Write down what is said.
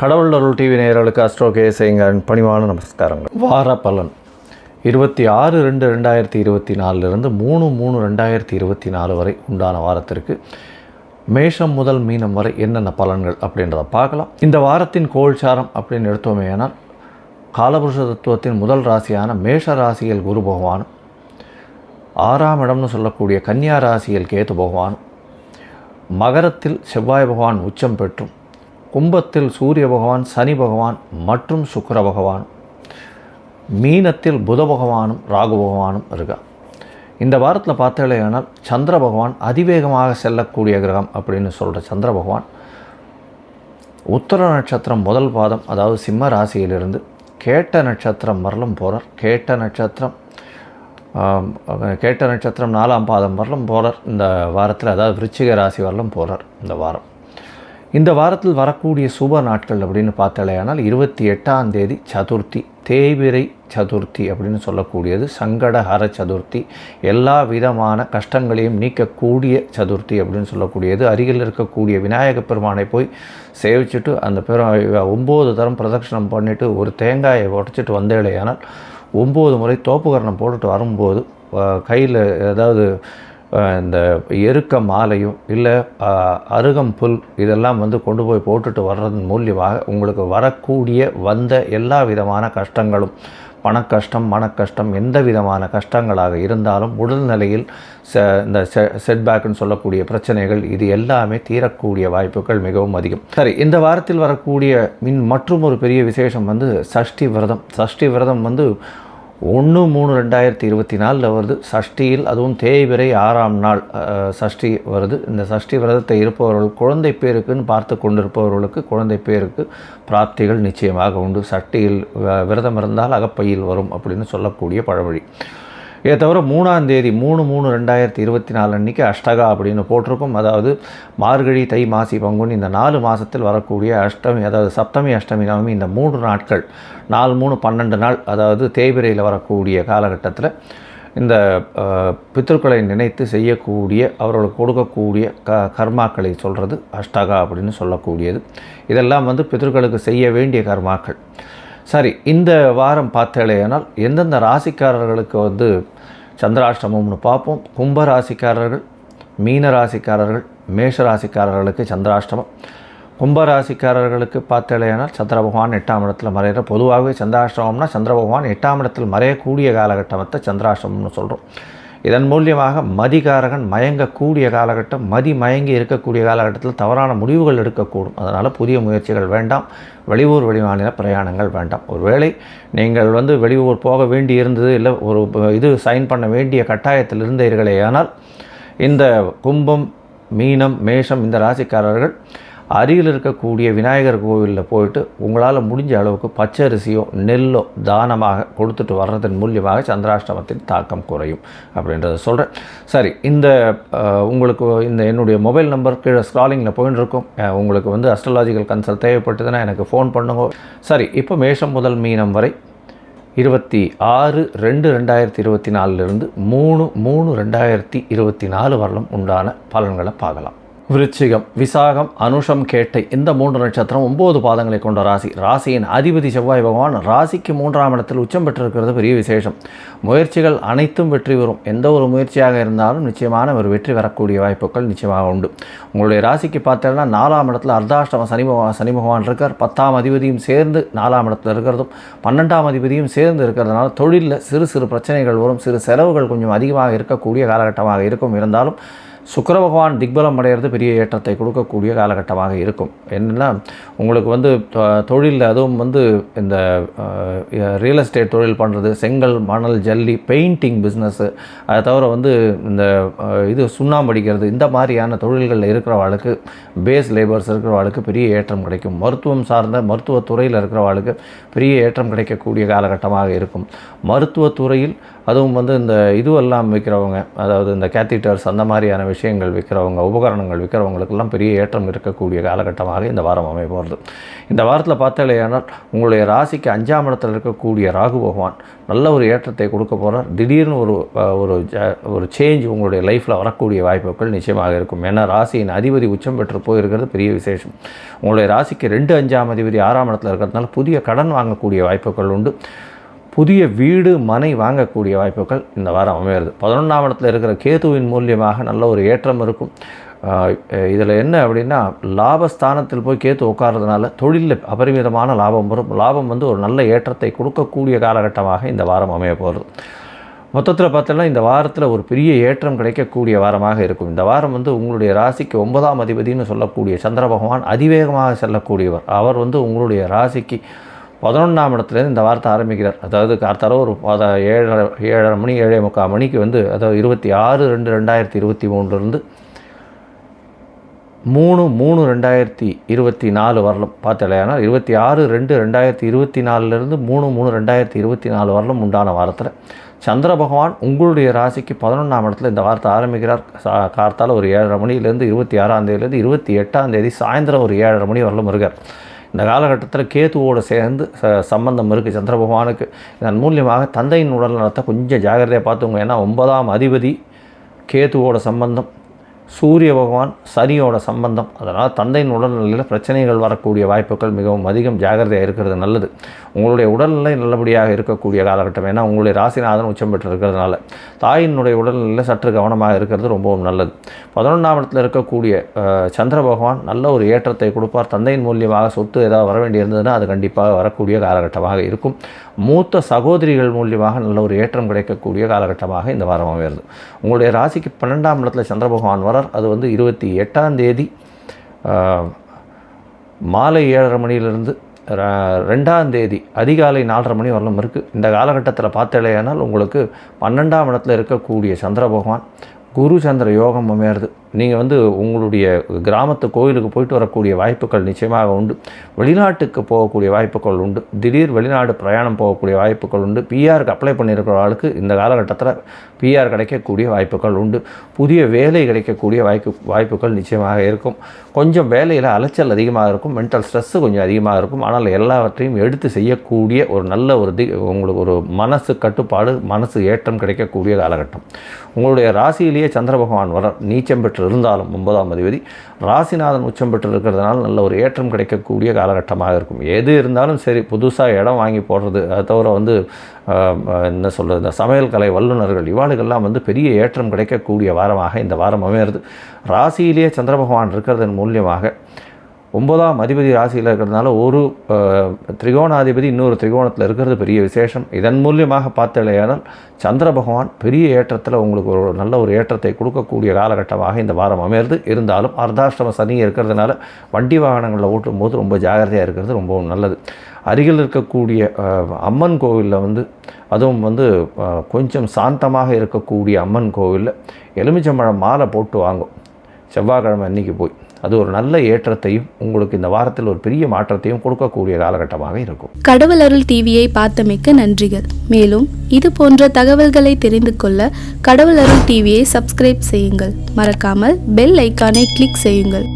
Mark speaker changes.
Speaker 1: கடவுள் அருள் டிவி நேயர்களுக்கு அஸ்ட்ரோ கேசேங்கன் பணிவான நமஸ்காரங்கள். வார பலன் 26/2/2024 3/3/2024 வரை உண்டான வாரத்திற்கு மேஷம் முதல் மீனம் வரை என்னென்ன பலன்கள் அப்படின்றத பார்க்கலாம். இந்த வாரத்தின் கோல்சாரம் அப்படின்னு எடுத்தோமேனால் காலபுருஷ தத்துவத்தின் முதல் ராசியான மேஷ ராசியில் குரு பகவானும், 6ஆம் இடம்னு சொல்லக்கூடிய கன்னியா ராசியில் கேது பகவானும், மகரத்தில் செவ்வாய் பகவான் உச்சம் பெற்றும், கும்பத்தில் சூரிய பகவான், சனி பகவான் மற்றும் சுக்கிர பகவான், மீனத்தில் புத பகவானும் ராகு பகவானும் இருக்கா. இந்த வாரத்தில் பார்த்தாலேயானால் சந்திர பகவான் அதிவேகமாக செல்லக்கூடிய கிரகம் அப்படின்னு சொல்கிற சந்திர பகவான் உத்தர நட்சத்திரம் முதல் பாதம், அதாவது சிம்ம ராசியிலிருந்து கேட்ட நட்சத்திரம் வரலும் போகிறார். கேட்ட நட்சத்திரம் 4ஆம் பாதம் வரலும் போகிறார் இந்த வாரத்தில், அதாவது விருச்சிக ராசி வரலும் போகிறார் இந்த வாரம். இந்த வாரத்தில் வரக்கூடிய சுப நாட்கள் அப்படின்னு பார்த்தாலேயானால் 28ஆம் தேதி சதுர்த்தி, தேய்பிறை சதுர்த்தி அப்படின்னு சொல்லக்கூடியது, சங்கடஹர சதுர்த்தி, எல்லா விதமான கஷ்டங்களையும் நீக்கக்கூடிய சதுர்த்தி அப்படின்னு சொல்லக்கூடியது. அருகில் இருக்கக்கூடிய விநாயக பெருமானை போய் சேவிச்சுட்டு அந்த 9 தரம் பிரதட்சணம் பண்ணிவிட்டு ஒரு தேங்காயை உடைச்சிட்டு வந்தேலையானால் 9 முறை தோப்புகரணம் போட்டுட்டு வரும்போது கையில் ஏதாவது இந்த எருக்க மாலையும் இல்லை அருகம்புல் இதெல்லாம் கொண்டு போய் போட்டுட்டு வர்றதன் மூலியமாக உங்களுக்கு வரக்கூடிய வந்த எல்லா விதமான கஷ்டங்களும், பணக்கஷ்டம், மனக்கஷ்டம், எந்த விதமான கஷ்டங்களாக இருந்தாலும் உடல்நிலையில் இந்த செட்பேக்குன்னு சொல்லக்கூடிய பிரச்சனைகள் இது எல்லாமே தீரக்கூடிய வாய்ப்புகள் மிகவும் அதிகம். சரி, இந்த வாரத்தில் வரக்கூடிய மற்றும் ஒரு பெரிய விசேஷம் சஷ்டி விரதம். சஷ்டி விரதம் 1/3/2024 வருது. சஷ்டியில் அதுவும் தேய்பிறை 6ஆம் நாள் சஷ்டி வருது. இந்த சஷ்டி விரதத்தை இருப்பவர்கள் குழந்தை பேருக்குன்னு பார்த்து கொண்டிருப்பவர்களுக்கு குழந்தை பேருக்கு பிராப்திகள் நிச்சயமாக உண்டு. சஷ்டியில் விரதம் இருந்தால் அகப்பையில் வரும் அப்படின்னு சொல்லக்கூடிய பழமொழி. இதை தவிர 3ஆம் தேதி 3/3/2024 அன்றைக்கி அஷ்டகா அப்படின்னு போட்டிருக்கும். அதாவது மார்கழி, தை, மாசி, பங்குனி இந்த 4 மாதத்தில் வரக்கூடிய அஷ்டமி, அதாவது சப்தமி, அஷ்டமி, நவமி இந்த 3 நாட்கள் 4 3 12 நாள், அதாவது தேய்பிரையில் வரக்கூடிய காலகட்டத்தில் இந்த பித்ருக்களை நினைத்து செய்யக்கூடிய அவர்களுக்கு கொடுக்கக்கூடிய கர்மாக்களை சொல்கிறது அஷ்டகா அப்படின்னு சொல்லக்கூடியது. இதெல்லாம் பித்ருக்களுக்கு செய்ய வேண்டிய கர்மாக்கள். சரி, இந்த வாரம் பார்த்தாலேயானால் எந்தெந்த ராசிக்காரர்களுக்கு சந்திராஷ்டமம்னு பார்ப்போம். கும்ப ராசிக்காரர்கள், மீன ராசிக்காரர்கள், மேஷ ராசிக்காரர்களுக்கு சந்திராஷ்டமம். கும்ப ராசிக்காரர்களுக்கு பார்த்தாலேயானால் சந்திர பகவான் 8ஆம் இடத்தில் மறைகிற, பொதுவாகவே சந்திராஷ்டமம்னா சந்திர பகவான் 8ஆம் இடத்தில் மறையக்கூடிய காலகட்டத்தை சந்திராஷ்டமம்னு சொல்கிறோம். இதன் மூலியமாக மதிகாரகன் மயங்கக்கூடிய காலகட்டம், மதி மயங்கி இருக்கக்கூடிய காலகட்டத்தில் தவறான முடிவுகள் எடுக்கக்கூடும். அதனால் புதிய முயற்சிகள் வேண்டாம். வெளியூர் வெளிமாநில பிரயாணங்கள் வேண்டாம். ஒருவேளை நீங்கள் வெளியூர் போக வேண்டி இருந்தது, இல்லை ஒரு சைன் பண்ண வேண்டிய கட்டாயத்தில் இருந்தீர்களே, ஆனால் இந்த கும்பம், மீனம், மேஷம் இந்த ராசிக்காரர்கள் அருகில் இருக்கக்கூடிய விநாயகர் கோவிலில் போயிட்டு உங்களால் முடிஞ்ச அளவுக்கு பச்சரிசியோ நெல்லோ தானமாக கொடுத்துட்டு வர்றதன் மூலியமாக சந்திராஷ்டமத்தின் தாக்கம் குறையும் அப்படின்றத சொல்கிறேன். சரி, இந்த உங்களுக்கு இந்த என்னுடைய மொபைல் நம்பர் கீழே ஸ்க்ராலிங்கில் போயின்னு இருக்கும். உங்களுக்கு அஸ்ட்ராலாஜிக்கல் கன்சல்ட் தேவைப்பட்டதுன்னா எனக்கு ஃபோன் பண்ணுங்க. சரி, இப்போ மேஷம் முதல் மீனம் வரை 26/2/2024 3/3/2024 வரலும் உண்டான பலன்களை பார்க்கலாம். விருச்சிகம், விசாகம், அனுஷம், கேட்டை இந்த 3 நட்சத்திரம் 9 பாதங்களை கொண்ட ராசி. ராசியின் அதிபதி செவ்வாய் பகவான் ராசிக்கு 3ஆம் இடத்தில் உச்சம் பெற்றிருக்கிறது பெரிய விசேஷம். முயற்சிகள் அனைத்தும் வெற்றி வரும். எந்த ஒரு முயற்சியாக இருந்தாலும் நிச்சயமான ஒரு வெற்றி வரக்கூடிய வாய்ப்புகள் நிச்சயமாக உண்டு. உங்களுடைய ராசிக்கு பார்த்தீங்கன்னா 4ஆம் இடத்துல அர்த்தாஷ்டம சனி பகவான் இருக்கார். 10ஆம் அதிபதியும் சேர்ந்து 4ஆம் இடத்துல இருக்கிறதும் 12ஆம் அதிபதியும் சேர்ந்து இருக்கிறதுனால தொழிலில் சிறு சிறு பிரச்சனைகள் வரும். சிறு செலவுகள் கொஞ்சம் அதிகமாக இருக்கக்கூடிய காலகட்டமாக இருக்கும். இருந்தாலும் சுக்கிர பகவான் திக்பலம் அடைகிறது பெரிய ஏற்றத்தை கொடுக்கக்கூடிய காலகட்டமாக இருக்கும். என்னென்னா உங்களுக்கு தொழிலில் அதுவும் இந்த ரியல் எஸ்டேட் தொழில் பண்ணுறது, செங்கல், மணல், ஜல்லி, பெயிண்டிங் பிஸ்னஸ்ஸு, அதை தவிர இது சுண்ணாம்பு அடிக்கிறது, இந்த மாதிரியான தொழில்களில் இருக்கிறவாளுக்கு, பேஸ் லேபர்ஸ் இருக்கிறவாளுக்கு பெரிய ஏற்றம் கிடைக்கும். மருத்துவம் சார்ந்த மருத்துவத்துறையில் இருக்கிறவாளுக்கு பெரிய ஏற்றம் கிடைக்கக்கூடிய காலகட்டமாக இருக்கும். மருத்துவத்துறையில் அதுவும் வந்து இந்த இதுவெல்லாம் விற்கிறவங்க, அதாவது இந்த கேத்தீட்டர்ஸ் அந்த மாதிரியான விஷயங்கள் விற்கிறவங்க, உபகரணங்கள் விற்கிறவங்களுக்கெல்லாம் பெரிய ஏற்றம் இருக்கக்கூடிய காலகட்டமாக இந்த வாரம் அமைய போகிறது. இந்த வாரத்தில் பார்த்தாலேயானால் உங்களுடைய ராசிக்கு 5ஆம் இடத்தில் இருக்கக்கூடிய ராகு பகவான் நல்ல ஒரு ஏற்றத்தை கொடுக்க போகிறார். திடீர்னு ஒரு சேஞ்ச் உங்களுடைய லைஃப்பில் வரக்கூடிய வாய்ப்புகள் நிச்சயமாக இருக்கும். ஏன்னா ராசியின் அதிபதி உச்சம் பெற்று போயிருக்கிறது பெரிய விசேஷம். உங்களுடைய ராசிக்கு 2, 5ஆம் அதிபதி 6ஆம் இடத்தில் இருக்கிறதுனால புதிய கடன் வாங்கக்கூடிய வாய்ப்புகள் உண்டு. புதிய வீடு மனை வாங்கக்கூடிய வாய்ப்புகள் இந்த வாரம் அமைகிறது. 11ஆம் இடத்தில் இருக்கிற கேதுவின் மூலியமாக நல்ல ஒரு ஏற்றம் இருக்கும். இதில் என்ன அப்படின்னா, லாபஸ்தானத்தில் போய் கேத்து உட்கார்றதுனால தொழிலில் அபரிமிதமான லாபம் வரும். லாபம் வந்து ஒரு நல்ல ஏற்றத்தை கொடுக்கக்கூடிய காலகட்டமாக இந்த வாரம் அமைய போகிறது. மொத்தத்தில் பார்த்தோன்னா இந்த வாரத்தில் ஒரு பெரிய ஏற்றம் கிடைக்கக்கூடிய வாரமாக இருக்கும். இந்த வாரம் வந்து உங்களுடைய ராசிக்கு 9ஆம் அதிபதினு சொல்லக்கூடிய சந்திர பகவான் அதிவேகமாக செல்லக்கூடியவர். அவர் வந்து உங்களுடைய ராசிக்கு 11ஆம் இடத்துலேருந்து இந்த வாரத்தை ஆரம்பிக்கிறார். அதாவது கார்த்தால ஒரு 7:30 மணி 7:45 மணிக்கு வந்து, அதாவது 26/2/2023 3/3/2024 வரலும் பார்த்தலையானா 26/2/2024 3/3/2024 வரலும் உண்டான வாரத்தில் சந்திர பகவான் உங்களுடைய ராசிக்கு 11ஆம் இடத்துல இந்த வாரத்தை ஆரம்பிக்கிறார். கார்த்தால ஒரு 7:30 மணிலேருந்து 26ஆம் தேதியிலேருந்து 28ஆம் தேதி சாயந்தரம் ஒரு 7:30 மணி வரலும் இருக்கார். இந்த காலகட்டத்தில் கேத்துவோடு சேர்ந்து சம்பந்தம் இருக்குது சந்திர பகவானுக்கு. இதன் மூலியமாக தந்தையின் உடல் நலத்தை கொஞ்சம் ஜாகிரதையாக பார்த்துங்க. ஏன்னா 9ஆம் அதிபதி கேத்துவோட சம்பந்தம், சூரிய பகவான் சனியோட சம்பந்தம். அதனால் தந்தையின் உடல்நிலையில் பிரச்சனைகள் வரக்கூடிய வாய்ப்புகள் மிகவும் அதிகம். ஜாகிரதையாக இருக்கிறது நல்லது. உங்களுடைய உடல்நிலை நல்லபடியாக இருக்கக்கூடிய காலகட்டம். ஏன்னா உங்களுடைய ராசிநாதன் உச்சம் பெற்று இருக்கிறதுனால தாயினுடைய உடல்நிலையில் சற்று கவனமாக இருக்கிறது ரொம்பவும் நல்லது. 11ஆம் இடத்தில் இருக்கக்கூடிய சந்திர பகவான் நல்ல ஒரு ஏற்றத்தை கொடுப்பார். தந்தையின் மூலியமாக சொத்து ஏதாவது வர வேண்டியிருந்ததுன்னா அது கண்டிப்பாக வரக்கூடிய காலகட்டமாக இருக்கும். மூத்த சகோதரிகள் மூலியமாக நல்ல ஒரு ஏற்றம் கிடைக்கக்கூடிய காலகட்டமாக இந்த வாரம் அமைகிறது. உங்களுடைய ராசிக்கு 12ஆம் இடத்துல சந்திர பகவான் வரார். அது வந்து 28ஆம் தேதி மாலை 7:30 மணியிலிருந்து 2ஆம் தேதி அதிகாலை 4:30 மணி வரலும் இருக்குது. இந்த காலகட்டத்தில் பார்த்தலையானால் உங்களுக்கு 12ஆம் இடத்துல இருக்கக்கூடிய சந்திர பகவான் குரு சந்திர யோகம் அமையிறது. நீங்கள் வந்து உங்களுடைய கிராமத்து கோயிலுக்கு போயிட்டு வரக்கூடிய வாய்ப்புகள் நிச்சயமாக உண்டு. வெளிநாட்டுக்கு போகக்கூடிய வாய்ப்புகள் உண்டு. திடீர் வெளிநாடு பிரயாணம் போகக்கூடிய வாய்ப்புகள் உண்டு. பிஆருக்கு அப்ளை பண்ணியிருக்கிற ஆளுக்கு இந்த காலகட்டத்தில் பிஆர் கிடைக்கக்கூடிய வாய்ப்புகள் உண்டு. புதிய வேலை கிடைக்கக்கூடிய வாய்ப்புகள் நிச்சயமாக இருக்கும். கொஞ்சம் வேலையில் அலைச்சல் அதிகமாக இருக்கும். மென்டல் ஸ்ட்ரெஸ்ஸு கொஞ்சம் அதிகமாக இருக்கும். ஆனால் எல்லாவற்றையும் எடுத்து செய்யக்கூடிய ஒரு நல்ல உங்களுக்கு ஒரு மனசு கட்டுப்பாடு, மனசு ஏற்றம் கிடைக்கக்கூடிய காலகட்டம். உங்களுடைய ராசியிலேயே சந்திர பகவான் வர நீச்சம் பெற்று இருந்தாலும் 9ஆம் அதிபதி ராசிநாதன் உச்சம் பெற்று இருக்கிறதுனால நல்ல ஒரு ஏற்றம் கிடைக்கக்கூடிய காலகட்டமாக இருக்கும். எது இருந்தாலும் சரி, புதுசாக இடம் வாங்கி போடுறது, அதை தவிர வந்து என்ன சொல்கிறது, இந்த சமையல் கலை வல்லுநர்கள் இவாளுகள்லாம் வந்து பெரிய ஏற்றம் கிடைக்கக்கூடிய வாரமாக இந்த வாரம் அமையிறது. ராசியிலேயே சந்திர பகவான் இருக்கிறதன் மூலியமாக 9ஆம் அதிபதி ராசியில் இருக்கிறதுனால ஒரு திரிகோணாதிபதி இன்னொரு திரிகோணத்தில் இருக்கிறது பெரிய விசேஷம். இதன் மூலியமாக பார்த்தலையானால் சந்திர பகவான் பெரிய ஏற்றத்தில் உங்களுக்கு ஒரு நல்ல ஒரு ஏற்றத்தை கொடுக்கக்கூடிய காலகட்டமாக இந்த வாரம் அமையிறது. இருந்தாலும் அர்த்தாஷ்டம சனி இருக்கிறதுனால வண்டி வாகனங்களில் ஓட்டும் போது ரொம்ப ஜாகிரதையாக இருக்கிறது ரொம்பவும் நல்லது. அருகில் இருக்கக்கூடிய அம்மன் கோவிலில் வந்து, அதுவும் வந்து கொஞ்சம் சாந்தமாக இருக்கக்கூடிய அம்மன் கோவிலில் எலுமிச்சம்பழம் மாலை போட்டு வாங்கும் செவ்வாய்க்கிழமை அன்றைக்கி போய். அது ஒரு நல்ல ஏற்றத்தையும் உங்களுக்கு இந்த வாரத்தில் ஒரு பெரிய மாற்றத்தையும் கொடுக்கக்கூடிய காலகட்டமாக இருக்கும்.
Speaker 2: கடவுள் அருள் டிவியை பார்த்தமைக்க நன்றிகள். மேலும் இது போன்ற தகவல்களை தெரிந்து கொள்ள கடவுள் அருள் டிவியை சப்ஸ்கிரைப் செய்யுங்கள். மறக்காமல் பெல் ஐக்கானை கிளிக் செய்யுங்கள்.